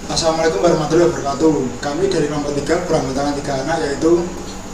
Assalamualaikum warahmatullahi wabarakatuh. Kami dari kelompok 3 beranggotakan 3 anak, yaitu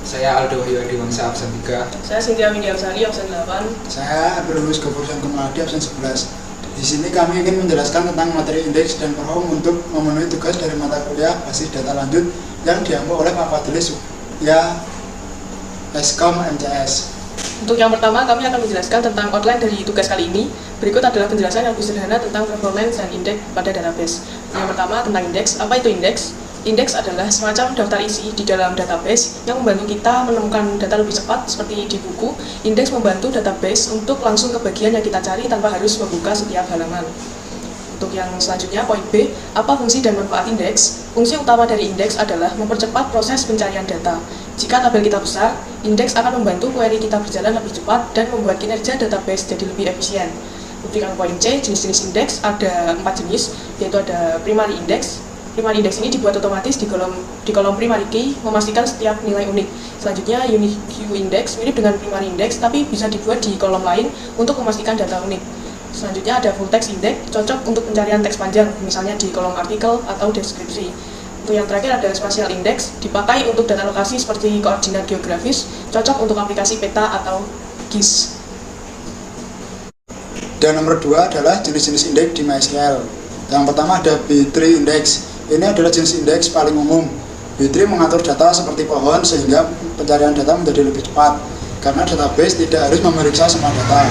Saya Aldo Wahyu Adiwangsa absen 3. Saya Cynthia Widiarsari absen 8. saya Abrolus Goforsan Kumaladi absen 11. Di sini kami ingin menjelaskan tentang materi indeks dan perhom untuk memenuhi tugas dari mata kuliah basis data lanjut yang diambil oleh Pak Fadilis ya Eskom MCS. Untuk yang pertama, kami akan menjelaskan tentang outline dari tugas kali ini. Berikut adalah penjelasan yang lebih sederhana tentang performance dan indeks pada database. Yang pertama, tentang indeks. Apa itu indeks? Indeks adalah semacam daftar isi di dalam database yang membantu kita menemukan data lebih cepat seperti di buku. Indeks membantu database untuk langsung ke bagian yang kita cari tanpa harus membuka setiap halaman. Untuk yang selanjutnya, poin B, apa fungsi dan manfaat indeks? Fungsi utama dari indeks adalah mempercepat proses pencarian data. Jika tabel kita besar, indeks akan membantu query kita berjalan lebih cepat dan membuat kinerja database jadi lebih efisien. Untuk yang poin C, jenis-jenis indeks ada 4 jenis, yaitu ada primary index. Primary index ini dibuat otomatis di kolom primary key, memastikan setiap nilai unik. Selanjutnya, unique index mirip dengan primary index, tapi bisa dibuat di kolom lain untuk memastikan data unik. Selanjutnya ada full text index, cocok untuk pencarian teks panjang, misalnya di kolom artikel atau deskripsi. Untuk yang terakhir ada spatial index, dipakai untuk data lokasi seperti koordinat geografis, cocok untuk aplikasi peta atau GIS. Dan nomor 2 adalah jenis-jenis indeks di MySQL. Yang pertama ada B-tree index. Ini adalah jenis indeks paling umum. B-tree mengatur data seperti pohon sehingga pencarian data menjadi lebih cepat karena database tidak harus memeriksa semua data.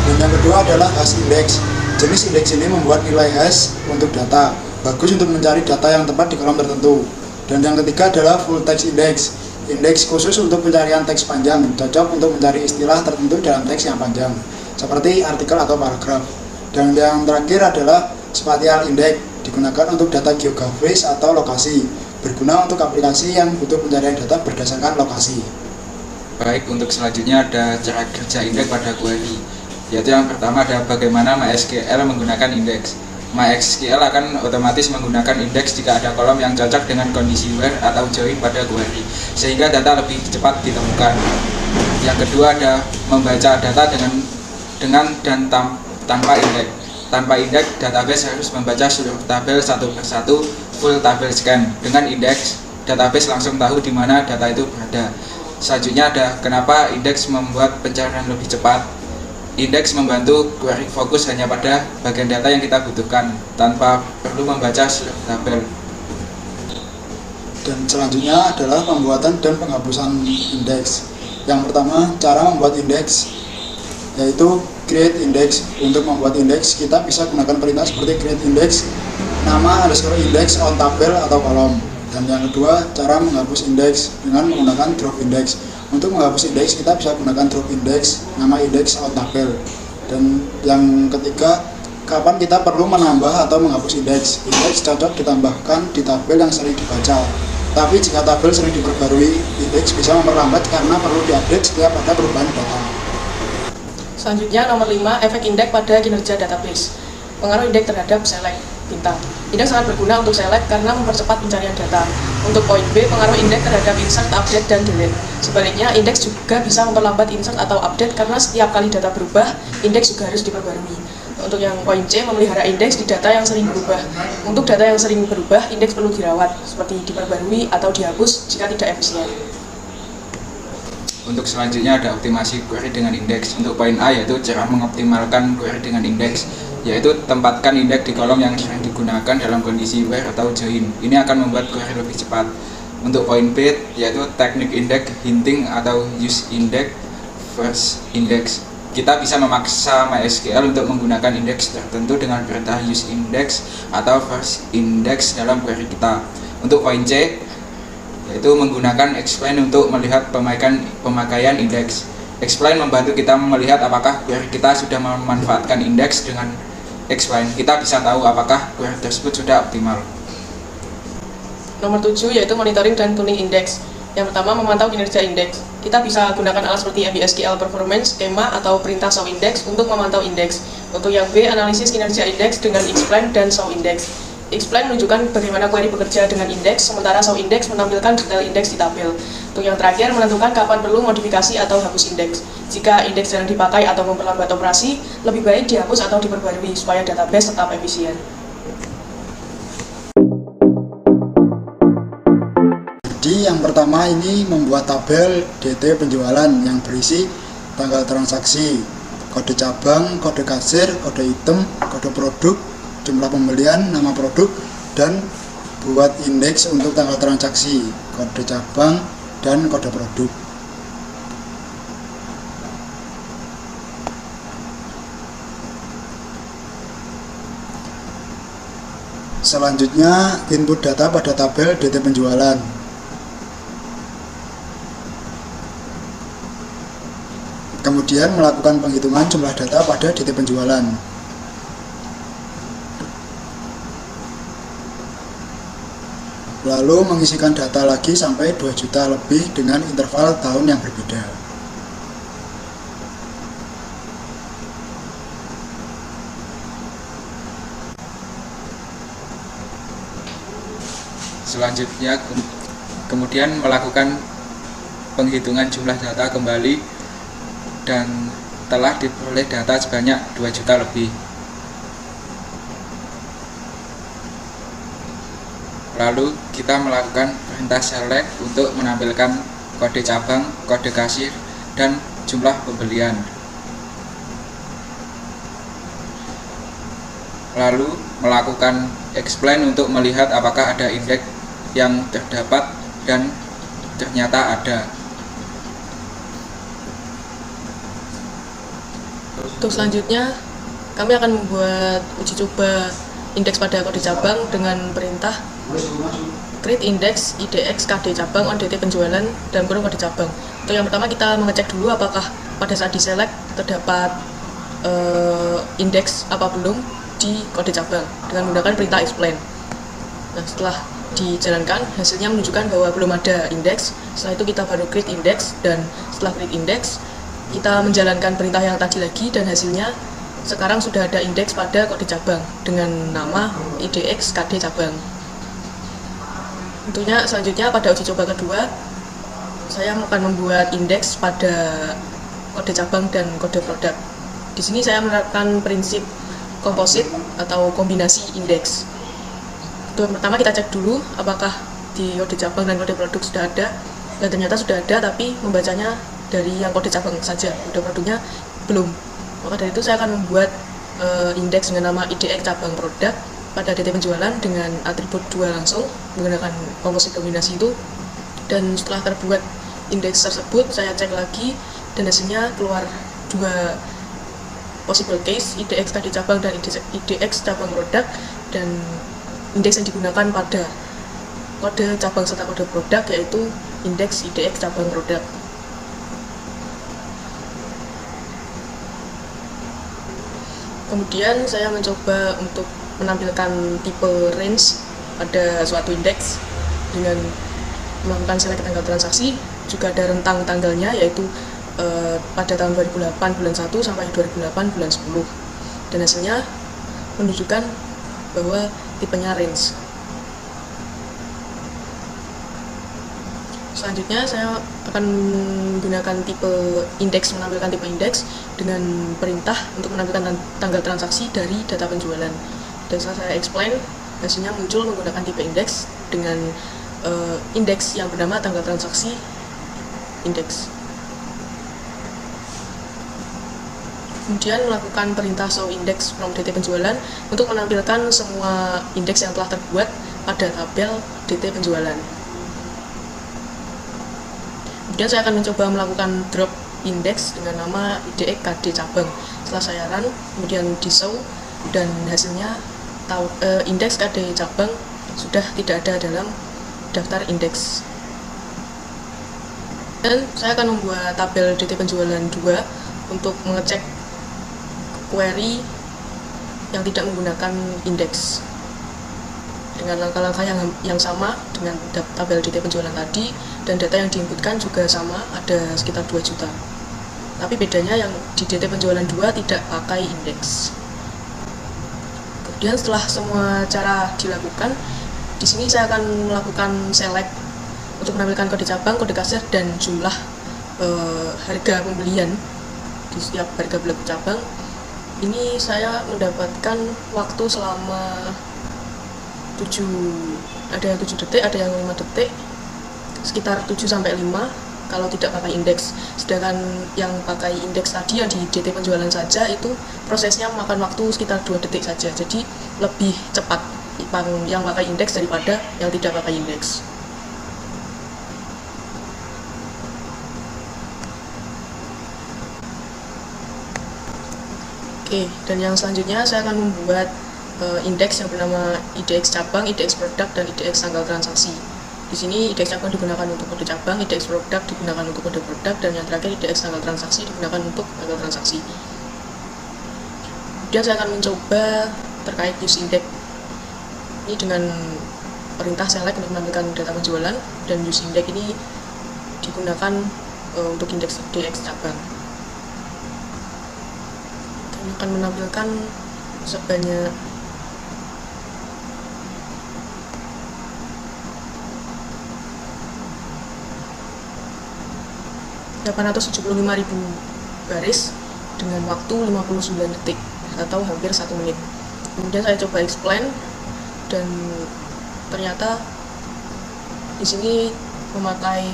Dan yang kedua adalah hash index. Jenis indeks ini membuat nilai hash untuk data, bagus untuk mencari data yang tepat di kolom tertentu. Dan yang ketiga adalah full text index. Indeks khusus untuk pencarian teks panjang, cocok untuk mencari istilah tertentu dalam teks yang panjang, seperti artikel atau paragraf. Dan yang terakhir adalah spatial index, digunakan untuk data geografis atau lokasi, berguna untuk aplikasi yang butuh pencarian data berdasarkan lokasi. Baik, untuk selanjutnya ada cara kerja indeks pada query. Yaitu yang pertama ada bagaimana MySQL menggunakan indeks. MySQL akan otomatis menggunakan indeks jika ada kolom yang cocok dengan kondisi where atau join pada query, sehingga data lebih cepat ditemukan. Yang kedua ada membaca data dengan dan tanpa indeks. Tanpa indeks, database harus membaca seluruh tabel satu persatu full tabel scan. Dengan indeks, database langsung tahu di mana data itu berada. Selanjutnya ada kenapa indeks membuat pencarian lebih cepat. Indeks membantu query fokus hanya pada bagian data yang kita butuhkan, tanpa perlu membaca seluruh tabel. Dan selanjutnya adalah pembuatan dan penghapusan indeks. Yang pertama, cara membuat indeks, yaitu create index. Untuk membuat indeks, kita bisa gunakan perintah seperti create index, nama underscore index on tabel atau kolom. Dan yang kedua, cara menghapus indeks dengan menggunakan drop index. Untuk menghapus indeks, kita bisa gunakan drop index, nama indeks on tabel. Dan yang ketiga, kapan kita perlu menambah atau menghapus indeks. Indeks cocok ditambahkan di tabel yang sering dibaca. Tapi jika tabel sering diperbarui, indeks bisa memperlambat karena perlu diupdate setiap ada perubahan data. Selanjutnya, nomor 5, efek indeks pada kinerja database. Pengaruh indeks terhadap select bintang. Indeks sangat berguna untuk select karena mempercepat pencarian data. Untuk poin B, pengaruh indeks terhadap insert, update, dan delete. Sebaliknya, indeks juga bisa memperlambat insert atau update karena setiap kali data berubah, indeks juga harus diperbarui. Untuk yang poin C, memelihara indeks di data yang sering berubah. Untuk data yang sering berubah, indeks perlu dirawat, seperti diperbarui atau dihapus jika tidak efisien. Untuk selanjutnya ada optimasi query dengan indeks. Untuk poin A yaitu cara mengoptimalkan query dengan indeks, yaitu tempatkan indeks di kolom yang sering digunakan dalam kondisi where atau join. Ini akan membuat query lebih cepat. Untuk poin B yaitu teknik index hinting atau use index first index. Kita bisa memaksa MySQL untuk menggunakan indeks tertentu dengan perintah use index atau first index dalam query kita. Untuk poin C yaitu menggunakan explain untuk melihat pemakaian indeks. Explain membantu kita melihat apakah query kita sudah memanfaatkan indeks. Dengan explain kita bisa tahu apakah query tersebut sudah optimal. Nomor 7 yaitu monitoring dan tuning indeks. Yang pertama, memantau kinerja indeks. Kita bisa gunakan alat seperti MySQL Performance, schema, atau perintah show index untuk memantau indeks. Untuk yang B, analisis kinerja indeks dengan explain dan show index. Explain menunjukkan bagaimana query bekerja dengan indeks, sementara show index menampilkan detail indeks di tabel. Untuk yang terakhir, menentukan kapan perlu modifikasi atau hapus indeks. Jika indeks jarang dipakai atau memperlambat operasi, lebih baik dihapus atau diperbarui supaya database tetap efisien. Jadi yang pertama ini membuat tabel DT penjualan yang berisi tanggal transaksi, kode cabang, kode kasir, kode item, kode produk, jumlah pembelian, nama produk, dan buat indeks untuk tanggal transaksi, kode cabang, dan kode produk. Selanjutnya, input data pada tabel DT penjualan. Kemudian melakukan penghitungan jumlah data pada DT penjualan. Lalu mengisikan data lagi sampai 2 juta lebih dengan interval tahun yang berbeda. Selanjutnya kemudian melakukan penghitungan jumlah data kembali dan telah diperoleh data sebanyak 2 juta lebih. Lalu kita melakukan perintah select untuk menampilkan kode cabang, kode kasir, dan jumlah pembelian. Lalu melakukan explain untuk melihat apakah ada indeks yang terdapat dan ternyata ada. Untuk selanjutnya, kami akan membuat uji coba indeks pada kode cabang dengan perintah create index IDX KD cabang on DT penjualan dan kurung kode cabang. Untuk yang pertama kita mengecek dulu apakah pada saat di select terdapat indeks apa belum di kode cabang dengan menggunakan perintah explain. Nah, setelah dijalankan hasilnya menunjukkan bahwa belum ada indeks. Setelah itu kita baru create index, dan setelah create index kita menjalankan perintah yang tadi lagi dan hasilnya sekarang sudah ada indeks pada kode cabang dengan nama IDX KD cabang. Tentunya selanjutnya pada uji coba kedua saya akan membuat indeks pada kode cabang dan kode produk. Di sini saya menerapkan prinsip komposit atau kombinasi indeks. Untuk pertama kita cek dulu apakah di kode cabang dan kode produk sudah ada, dan ternyata sudah ada tapi membacanya dari yang kode cabang saja, kode produknya belum. Maka dari itu saya akan membuat indeks dengan nama IDX cabang produk pada DT penjualan dengan atribut 2 langsung menggunakan komposit kombinasi itu. Dan setelah terbuat indeks tersebut saya cek lagi dan hasilnya keluar 2 possible case, IDX KD cabang dan IDX cabang produk, dan indeks yang digunakan pada kode cabang serta kode produk yaitu indeks IDX cabang produk. Kemudian saya mencoba untuk menampilkan tipe range pada suatu indeks dengan melakukan select tanggal transaksi. Juga ada rentang tanggalnya yaitu pada tahun 2008 bulan 1 sampai 2008 bulan 10, dan hasilnya menunjukkan bahwa tipenya range. Selanjutnya saya akan menggunakan tipe indeks, menampilkan tipe indeks dengan perintah untuk menampilkan tanggal transaksi dari data penjualan. Dan setelah saya explain, hasilnya muncul menggunakan tipe indeks dengan indeks yang bernama tanggal transaksi indeks. Kemudian melakukan perintah show index from DT penjualan untuk menampilkan semua indeks yang telah terbuat pada tabel DT penjualan. Kemudian saya akan mencoba melakukan drop index dengan nama IDX KD cabang. Setelah saya run, kemudian di show, dan hasilnya indeks KD cabang sudah tidak ada dalam daftar indeks. Dan saya akan membuat tabel DT penjualan 2 untuk mengecek query yang tidak menggunakan indeks dengan langkah-langkah yang sama dengan tabel DT penjualan tadi, dan data yang diinputkan juga sama, ada sekitar 2 juta. Tapi bedanya yang di DT penjualan 2 tidak pakai indeks. Kemudian setelah semua cara dilakukan, di sini saya akan melakukan select untuk menampilkan kode cabang, kode kasir, dan jumlah harga pembelian di setiap harga belanja cabang. Ini saya mendapatkan waktu selama 7 detik, ada yang 5 detik, sekitar 7-5 kalau tidak pakai indeks. Sedangkan yang pakai indeks tadi yang di DT penjualan saja itu prosesnya memakan waktu sekitar 2 detik saja. Jadi lebih cepat yang pakai indeks daripada yang tidak pakai indeks. Oke, dan yang selanjutnya saya akan membuat indeks yang bernama IDX cabang, IDX produk, dan IDX tanggal transaksi. Di sini IDX cabang digunakan untuk kode cabang, IDX produk digunakan untuk kode produk, dan yang terakhir IDX tanggal transaksi digunakan untuk tanggal transaksi. Kemudian saya akan mencoba terkait use index ini dengan perintah select untuk menampilkan data penjualan, dan use index ini digunakan untuk indeks IDX cabang. Kami akan menampilkan sebanyak 875.000 baris dengan waktu 59 detik atau hampir 1 menit. Kemudian saya coba explain, dan ternyata di sini memakai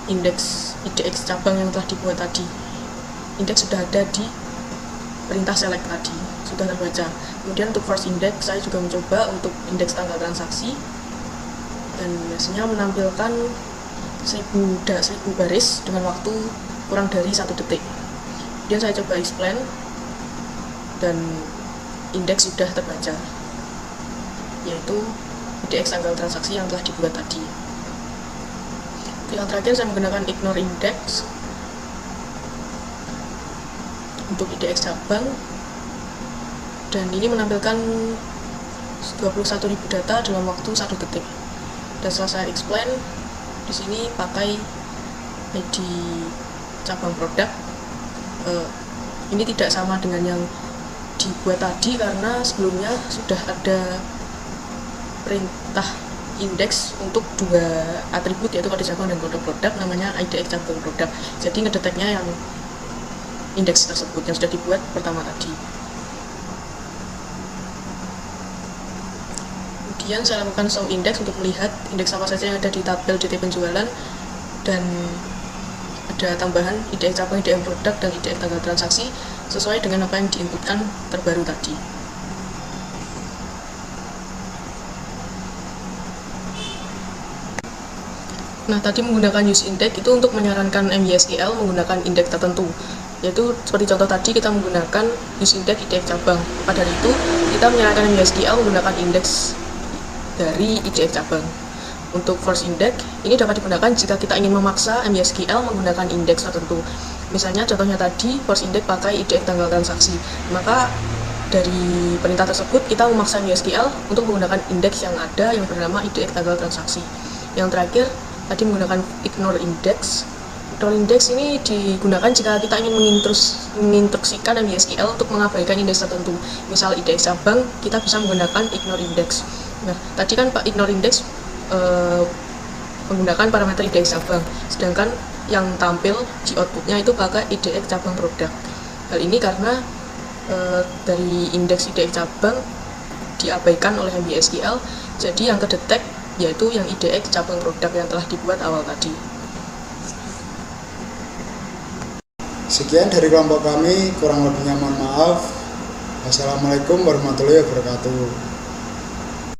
indeks IDX cabang yang telah dibuat tadi. Indeks sudah ada di perintah select tadi, sudah terbaca. Kemudian untuk first index saya juga mencoba untuk indeks tanggal transaksi, dan biasanya menampilkan 1000 baris dengan waktu kurang dari 1 detik. Kemudian saya coba explain, dan indeks sudah terbaca, yaitu IDX tanggal transaksi yang telah dibuat tadi. Yang terakhir saya menggunakan ignore index untuk IDX cabang, dan ini menampilkan 21.000 data dalam waktu 1 detik. Dan setelah saya explain, di sini pakai ID cabang produk. Ini tidak sama dengan yang dibuat tadi karena sebelumnya sudah ada perintah indeks untuk 2 atribut, yaitu kode cabang dan kode produk, namanya IDX cabang produk. Jadi ngedeteknya yang indeks tersebut yang sudah dibuat pertama tadi. Kemudian saya lakukan show index untuk melihat indeks apa saja yang ada di tabel DT penjualan, dan ada tambahan IDX cabang, IDX produk, dan IDX tanggal transaksi sesuai dengan apa yang diinputkan terbaru tadi. Nah, tadi menggunakan use index itu untuk menyarankan MySQL menggunakan indeks tertentu, yaitu seperti contoh tadi kita menggunakan use index IDX cabang. Pada hari itu kita menyarankan MySQL menggunakan indeks dari IDX cabang. Untuk first index ini dapat digunakan jika kita ingin memaksa MySQL menggunakan indeks tertentu. Misalnya contohnya tadi first index pakai IDX tanggal transaksi, maka dari perintah tersebut kita memaksa MySQL untuk menggunakan indeks yang ada yang bernama IDX tanggal transaksi. Yang terakhir tadi menggunakan ignore index. Ignore index ini digunakan jika kita ingin menginstruksikan MySQL untuk mengabaikan indeks tertentu. Misal IDX cabang, kita bisa menggunakan ignore index. Nah, tadi kan Pak ignore index menggunakan parameter IDX cabang, sedangkan yang tampil di outputnya itu pakai IDX cabang produk. Hal ini karena dari indeks IDX cabang diabaikan oleh MySQL, jadi yang kedetek yaitu yang IDX cabang produk yang telah dibuat awal tadi. Sekian dari kelompok kami, kurang lebihnya mohon maaf. Wassalamualaikum warahmatullahi wabarakatuh.